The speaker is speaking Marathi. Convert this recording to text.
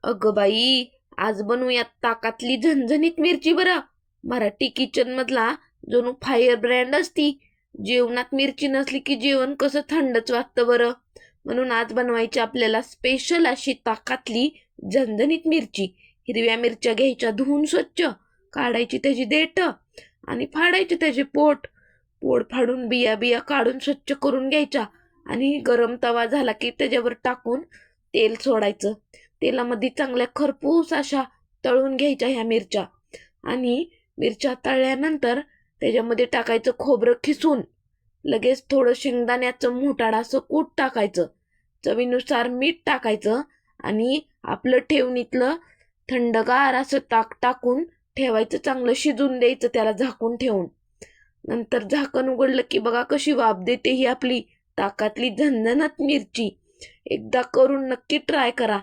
अगं बाई, आज बनवूयात ताकातली झणझणीत मिरची बरं. मराठी किचन मधला जणू फायर ब्रँड असती. जेवणात मिरची नसली की जेवण कसं थंडच वाटतं बरं. म्हणून आज बनवायची आपल्याला स्पेशल अशी ताकातली झणझणीत मिरची. हिरव्या मिरच्या घ्यायच्या धुवून स्वच्छ, काढायची त्याची देठ आणि फाडायचे त्याचे पोट. पोट फाडून बिया बिया काढून स्वच्छ करून घ्यायच्या आणि गरम तवा झाला की त्याच्यावर टाकून तेल सोडायचं. तेलामध्ये चांगल्या खरपूस अशा तळून घ्यायच्या ह्या मिरच्या. आणि मिरच्या तळल्यानंतर त्याच्यामध्ये टाकायचं खोबरं खिसून, लगेच थोडं शेंगदाण्याचं मोठाड असं कूट टाकायचं, चवीनुसार मीठ टाकायचं आणि आपलं ठेवणीतलं थंडगार असं ताक टाकून ठेवायचं, चांगलं शिजून द्यायचं त्याला झाकून ठेवून. नंतर झाकण उघडलं की बघा कशी वाफ देते ही आपली ताकातली झणझणत मिरची. एकदा करून नक्की ट्राय करा.